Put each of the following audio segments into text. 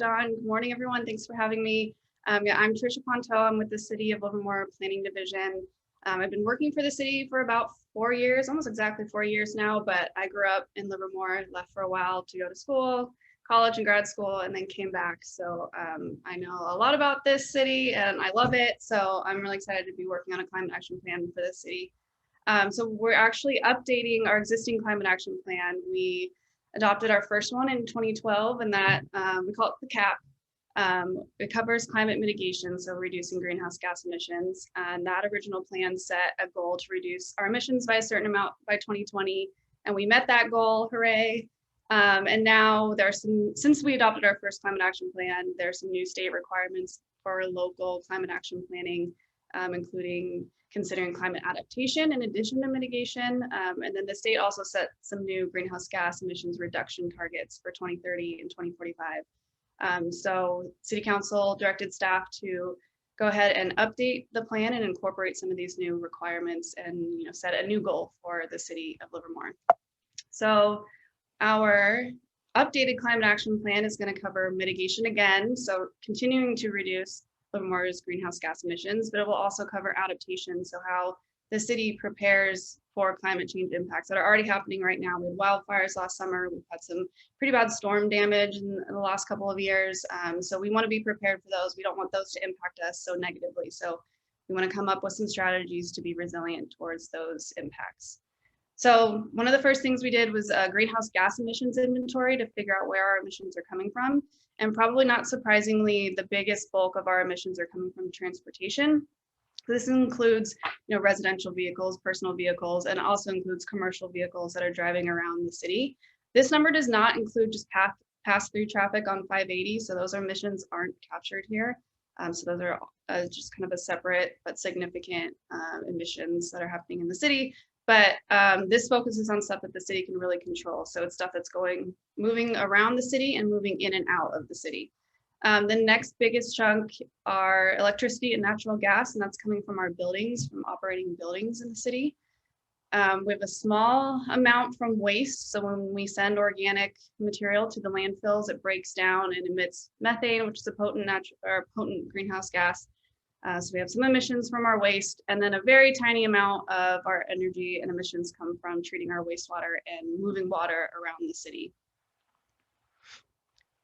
Dawn. Good morning, everyone. Thanks for having me. Yeah, I'm Tricia Pontau. I'm with the City of Livermore Planning Division. I've been working for the city for about 4 years, almost exactly 4 years now, but I grew up in Livermore, left for a while to go to school, college and grad school, and then came back. So I know a lot about this city and I love it. So I'm really excited to be working on a climate action plan for the city. So we're actually updating our existing climate action plan. We adopted our first one in 2012, and that we call it the CAP. It covers climate mitigation, so reducing greenhouse gas emissions. And that original plan set a goal to reduce our emissions by a certain amount by 2020, and we met that goal, hooray. And now there's since we adopted our first climate action plan, there's some new state requirements for local climate action planning, including considering climate adaptation in addition to mitigation. And then the state also set some new greenhouse gas emissions reduction targets for 2030 and 2045. So City Council directed staff to go ahead and update the plan and incorporate some of these new requirements and set a new goal for the city of Livermore. So our updated climate action plan is going to cover mitigation again, so continuing to reduce Livermore's greenhouse gas emissions, but it will also cover adaptation, so how the city prepares for climate change impacts that are already happening right now. We had wildfires last summer. We've had some pretty bad storm damage in the last couple of years. So we want to be prepared for those. We don't want those to impact us so negatively. So we want to come up with some strategies to be resilient towards those impacts. So one of the first things we did was a greenhouse gas emissions inventory to figure out where our emissions are coming from. And probably not surprisingly, the biggest bulk of our emissions are coming from transportation. This includes residential vehicles, personal vehicles, and also includes commercial vehicles that are driving around the city. This number does not include just pass-through traffic on 580, so those emissions aren't captured here. So those are just kind of a separate but significant emissions that are happening in the city. But this focuses on stuff that the city can really control. So it's stuff that's moving around the city and moving in and out of the city. The next biggest chunk are electricity and natural gas, and that's coming from our buildings, from operating buildings in the city. We have a small amount from waste. So when we send organic material to the landfills, it breaks down and emits methane, which is a potent greenhouse gas. So we have some emissions from our waste, and then a very tiny amount of our energy and emissions come from treating our wastewater and moving water around the city.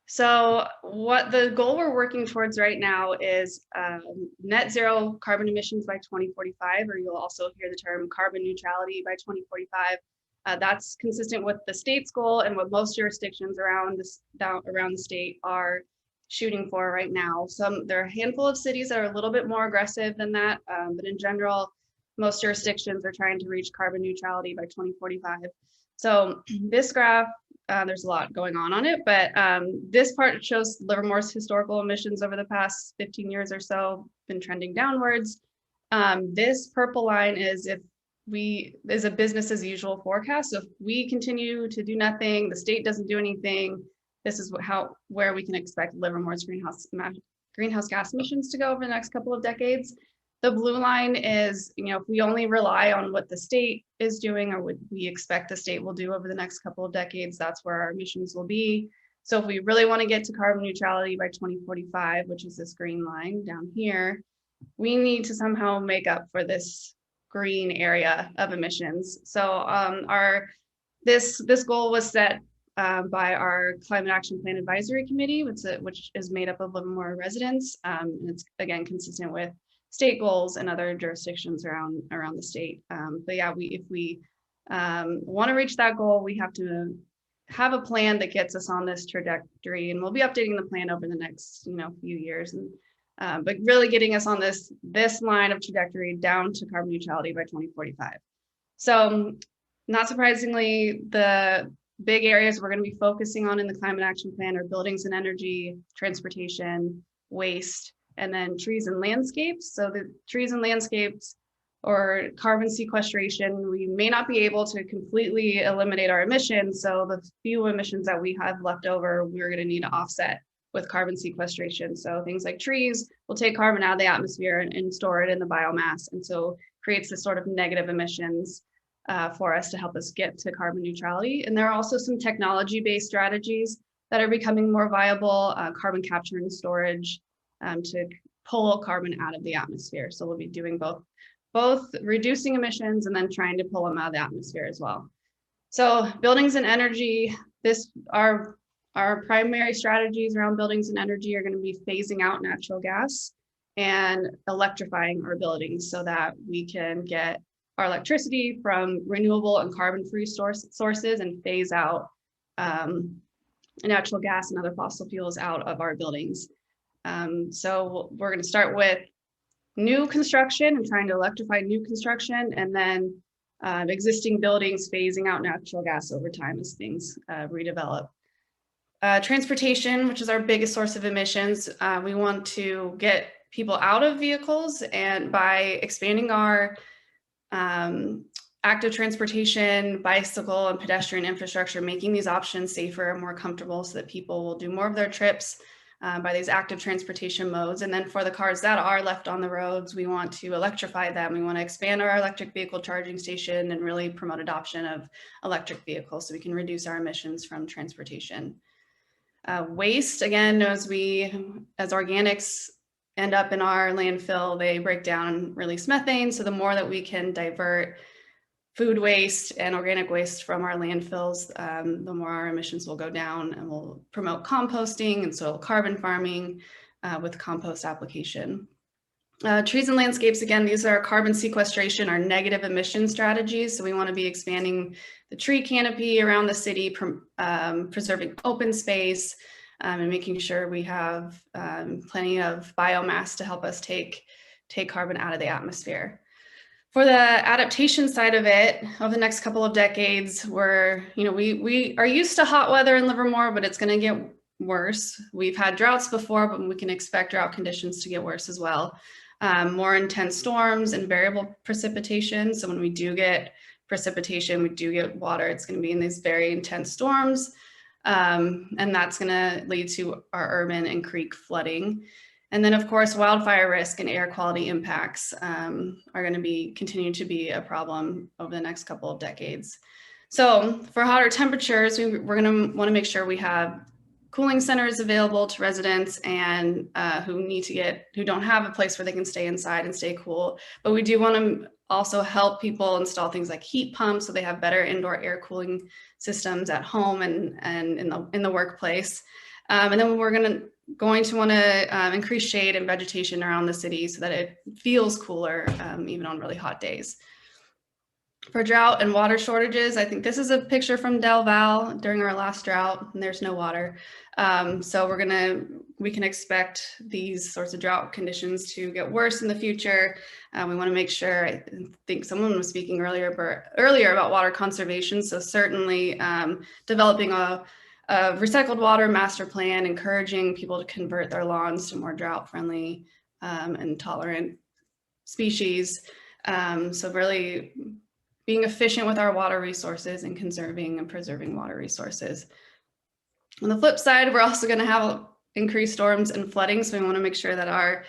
So what the goal we're working towards right now is net zero carbon emissions by 2045, or you'll also hear the term carbon neutrality by 2045. That's consistent with the state's goal and what most jurisdictions around the state are shooting for right now. There are a handful of cities that are a little bit more aggressive than that, but in general, most jurisdictions are trying to reach carbon neutrality by 2045. So this graph, there's a lot going on it, but this part shows Livermore's historical emissions over the past 15 years or so, been trending downwards. This purple line is a business as usual forecast. So if we continue to do nothing, the state doesn't do anything, this is where we can expect Livermore's greenhouse gas emissions to go over the next couple of decades. The blue line is, if we only rely on what the state is doing or what we expect the state will do over the next couple of decades, that's where our emissions will be. So if we really want to get to carbon neutrality by 2045, which is this green line down here, we need to somehow make up for this green area of emissions. So this goal was set by our Climate Action Plan Advisory Committee, which is made up of Livermore residents. And it's, again, consistent with state goals and other jurisdictions around the state. But yeah, if we want to reach that goal, we have to have a plan that gets us on this trajectory, and we'll be updating the plan over the next few years. And but really getting us on this line of trajectory down to carbon neutrality by 2045. So not surprisingly, the big areas we're going to be focusing on in the climate action plan are buildings and energy, transportation, waste, and then trees and landscapes. So the trees and landscapes or carbon sequestration, we may not be able to completely eliminate our emissions. So the few emissions that we have left over, we're going to need to offset with carbon sequestration. So things like trees will take carbon out of the atmosphere and store it in the biomass. And so creates this sort of negative emissions for us to help us get to carbon neutrality. And there are also some technology-based strategies that are becoming more viable, carbon capture and storage to pull carbon out of the atmosphere. So we'll be doing both reducing emissions and then trying to pull them out of the atmosphere as well. So buildings and energy, our primary strategies around buildings and energy are going to be phasing out natural gas and electrifying our buildings so that we can get our electricity from renewable and carbon-free sources and phase out natural gas and other fossil fuels out of our buildings. So we're going to start with new construction and trying to electrify new construction, and then existing buildings phasing out natural gas over time as things redevelop. Transportation, which is our biggest source of emissions, we want to get people out of vehicles, and by expanding our active transportation, bicycle and pedestrian infrastructure, making these options safer and more comfortable so that people will do more of their trips by these active transportation modes. And then for the cars that are left on the roads, we want to electrify them. We want to expand our electric vehicle charging station and really promote adoption of electric vehicles so we can reduce our emissions from transportation. Waste, again, as organics end up in our landfill, they break down and release methane. So the more that we can divert food waste and organic waste from our landfills, the more our emissions will go down, and we'll promote composting and soil carbon farming with compost application. Trees and landscapes, again, these are carbon sequestration, our negative emission strategies. So we want to be expanding the tree canopy around the city, preserving open space, and making sure we have plenty of biomass to help us take carbon out of the atmosphere. For the adaptation side of it, over the next couple of decades, we are used to hot weather in Livermore, but it's going to get worse. We've had droughts before, but we can expect drought conditions to get worse as well. More intense storms and variable precipitation. So when we do get precipitation, we do get water, it's going to be in these very intense storms. And that's going to lead to our urban and creek flooding. And then, of course, wildfire risk and air quality impacts are going to continue to be a problem over the next couple of decades. So for hotter temperatures, we're going to want to make sure we have cooling centers available to residents and who don't have a place where they can stay inside and stay cool. But we do want to also help people install things like heat pumps so they have better indoor air cooling systems at home and in the workplace. And then we're going to want to increase shade and vegetation around the city so that it feels cooler even on really hot days. For drought and water shortages, I think this is a picture from Del Val during our last drought, and there's no water. So we can expect these sorts of drought conditions to get worse in the future. We want to make sure, I think someone was speaking earlier about water conservation. So certainly developing a recycled water master plan, encouraging people to convert their lawns to more drought friendly and tolerant species. So really being efficient with our water resources and conserving and preserving water resources. On the flip side, we're also going to have increased storms and flooding. So we want to make sure that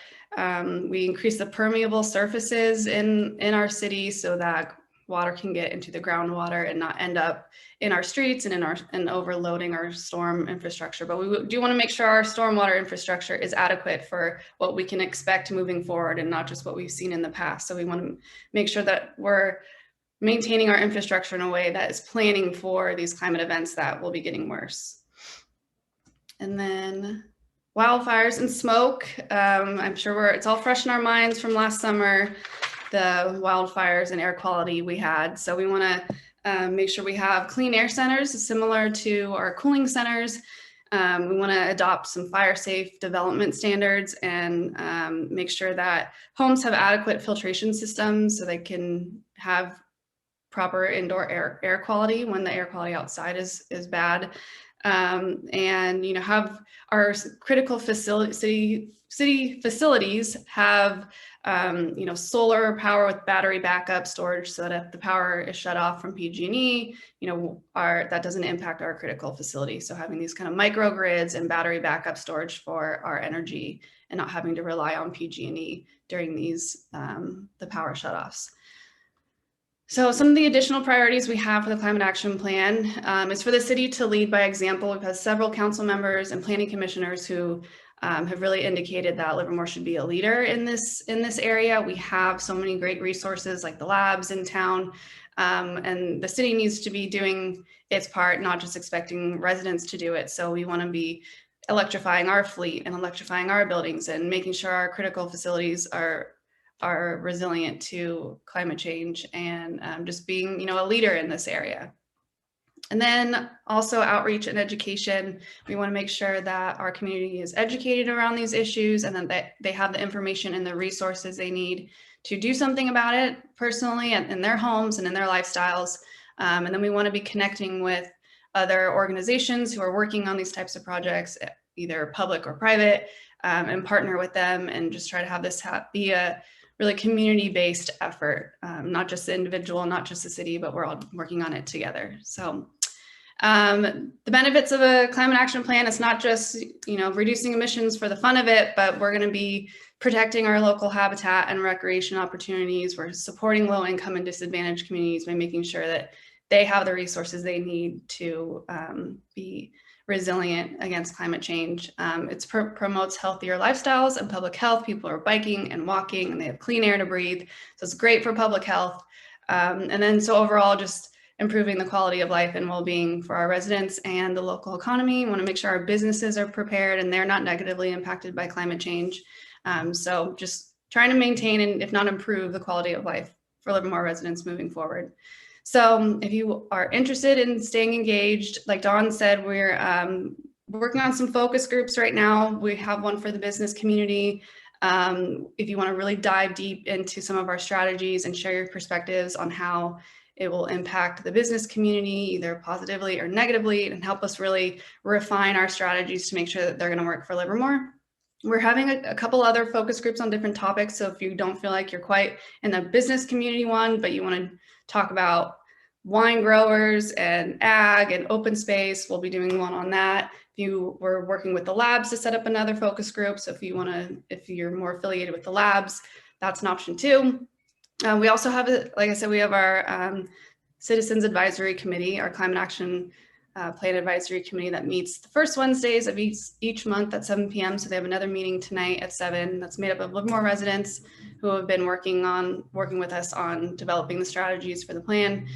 we increase the permeable surfaces in our city so that water can get into the groundwater and not end up in our streets and overloading our storm infrastructure. But we do want to make sure our stormwater infrastructure is adequate for what we can expect moving forward and not just what we've seen in the past. So we want to make sure that we're maintaining our infrastructure in a way that is planning for these climate events that will be getting worse. And then wildfires and smoke. I'm sure it's all fresh in our minds from last summer, the wildfires and air quality we had. So we want to make sure we have clean air centers similar to our cooling centers. We want to adopt some fire safe development standards and make sure that homes have adequate filtration systems so they can have proper indoor air quality when the air quality outside is bad. And have our critical city facilities have solar power with battery backup storage so that if the power is shut off from PG&E, that doesn't impact our critical facility. So having these kind of microgrids and battery backup storage for our energy and not having to rely on PG&E during these the power shutoffs. So some of the additional priorities we have for the Climate Action Plan is for the city to lead by example. We've had several council members and planning commissioners who have really indicated that Livermore should be a leader in this area. We have so many great resources like the labs in town, and the city needs to be doing its part, not just expecting residents to do it. So we want to be electrifying our fleet and electrifying our buildings and making sure our critical facilities are resilient to climate change, and just being, a leader in this area. And then also outreach and education. We want to make sure that our community is educated around these issues, and that they have the information and the resources they need to do something about it personally and in their homes and in their lifestyles. And then we want to be connecting with other organizations who are working on these types of projects, either public or private, and partner with them and just try to have this be a really community-based effort, not just the individual, not just the city, but we're all working on it together. So the benefits of a climate action plan, it's not just, reducing emissions for the fun of it, but we're going to be protecting our local habitat and recreation opportunities. We're supporting low income and disadvantaged communities by making sure that they have the resources they need to be resilient against climate change. It promotes healthier lifestyles and public health. People are biking and walking and they have clean air to breathe. So it's great for public health. And then so overall, just improving the quality of life and well-being for our residents and the local economy. We want to make sure our businesses are prepared and they're not negatively impacted by climate change. So just trying to maintain and if not improve the quality of life for Livermore residents moving forward. So if you are interested in staying engaged, like Dawn said, we're working on some focus groups right now. We have one for the business community. If you want to really dive deep into some of our strategies and share your perspectives on how it will impact the business community, either positively or negatively, and help us really refine our strategies to make sure that they're going to work for Livermore. We're having a couple other focus groups on different topics. So if you don't feel like you're quite in the business community one, but you want to talk about wine growers and ag and open space, we'll be doing one on that. We're working with the labs to set up another focus group. So if you're more affiliated with the labs, that's an option too. We also have, like I said, we have our Citizens Advisory Committee, our Climate Action Plan Advisory Committee that meets the first Wednesdays of each month at 7 p.m. So they have another meeting tonight at 7. That's made up of Livermore residents who have been working with us on developing the strategies for the plan.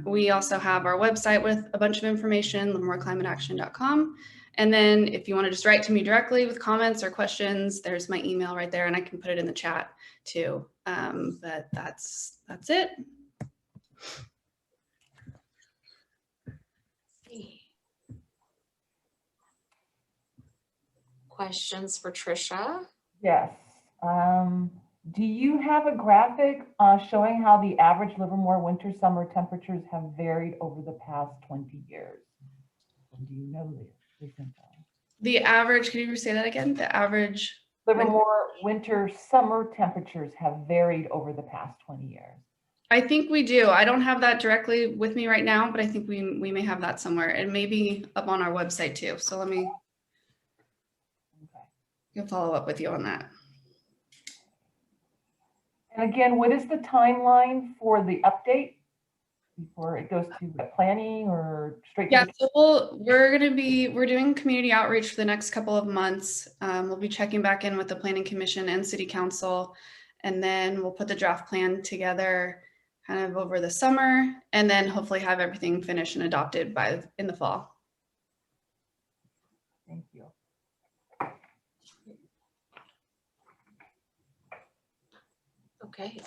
We also have our website with a bunch of information, livermoreclimateaction.com. And then if you want to just write to me directly with comments or questions, there's my email right there, and I can put it in the chat too. But that's it. Questions for Tricia? Yes. Do you have a graphic showing how the average Livermore winter summer temperatures have varied over the past 20 years? Do you know this info? The average, can you say that again? The average Livermore winter summer temperatures have varied over the past 20 years. I think we do. I don't have that directly with me right now, but I think we may have that somewhere. It may be up on our website too. So let me follow up with you on that. And again, what is the timeline for the update before it goes to the planning or straight? Yeah, so we're doing community outreach for the next couple of months. We'll be checking back in with the Planning Commission and City Council, and then we'll put the draft plan together kind of over the summer, and then hopefully have everything finished and adopted in the fall. Thank you. Okay.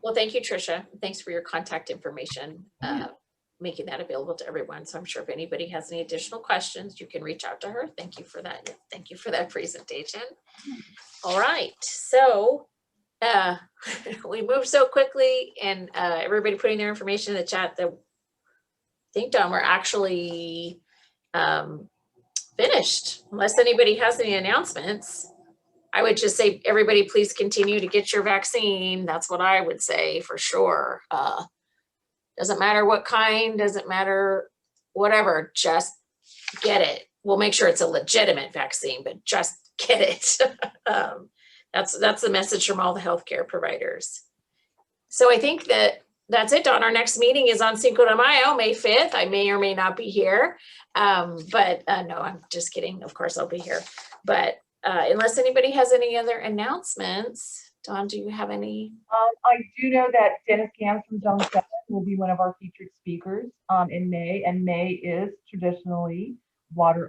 Well, thank you, Tricia. Thanks for your contact information, making that available to everyone. So I'm sure if anybody has any additional questions, you can reach out to her. Thank you for that. Thank you for that presentation. All right. So we moved so quickly, and everybody putting their information in the chat that I think, Don, we're actually finished. Unless anybody has any announcements, I would just say, everybody, please continue to get your vaccine. That's what I would say for sure. Doesn't matter what kind, doesn't matter whatever, just get it. We'll make sure it's a legitimate vaccine, but just get it. That's the message from all the healthcare providers. So I think that that's it, Dawn. Our next meeting is on Cinco de Mayo, May 5th. I may or may not be here. But no, I'm just kidding. Of course I'll be here. But unless anybody has any other announcements, Dawn, do you have any? I do know that Dennis Gams from Zone 7 will be one of our featured speakers in May, and May is traditionally Water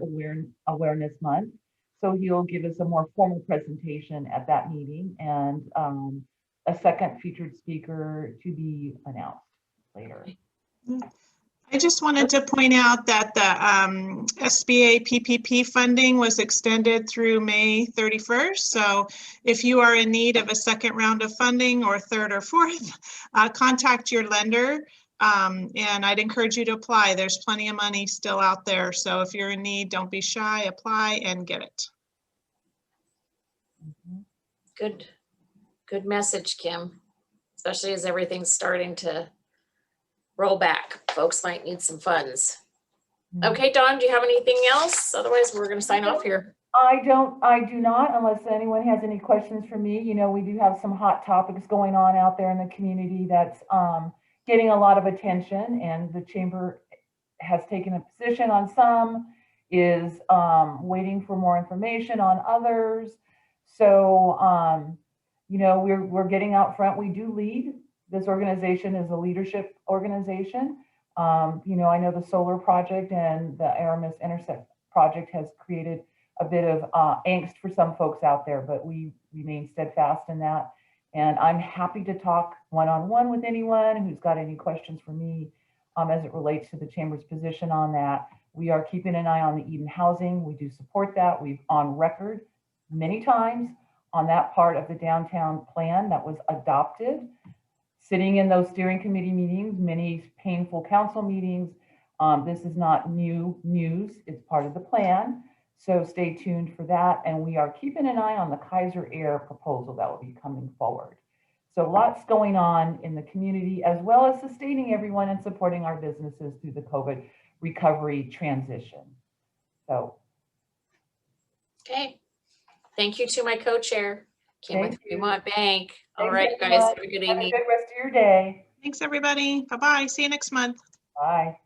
Awareness Month. So he'll give us a more formal presentation at that meeting, and a second featured speaker to be announced later. I just wanted to point out that the SBA PPP funding was extended through May 31st. So if you are in need of a second round of funding or third or fourth, contact your lender. And I'd encourage you to apply. There's plenty of money still out there. So if you're in need, don't be shy, apply and get it. Good message, Kim, especially as everything's starting to roll back. Folks might need some funds. Okay, Dawn, do you have anything else? Otherwise, we're going to sign off here. I do not, unless anyone has any questions for me. You know, we do have some hot topics going on out there in the community that's getting a lot of attention, and the chamber has taken a position on some, is waiting for more information on others. So, you know, we're getting out front. We do lead. This organization is a leadership organization. You know, I know the solar project and the Aramis Intersect project has created a bit of angst for some folks out there, but we remain steadfast in that. And I'm happy to talk one-on-one with anyone who's got any questions for me as it relates to the chamber's position on that. We are keeping an eye on the Eden housing. We do support that. We've on record many times on that part of the downtown plan that was adopted. Sitting in those steering committee meetings, many painful council meetings. This is not new news. It's part of the plan. So stay tuned for that. And we are keeping an eye on the Kaiser Air proposal that will be coming forward. So lots going on in the community, as well as sustaining everyone and supporting our businesses through the COVID recovery transition. So. Okay. Thank you to my co-chair, Kim with Fremont Bank. All right, Thanks, guys, everyone. have a good Have a evening. good rest of your day. Thanks, everybody. Bye-bye. See you next month. Bye.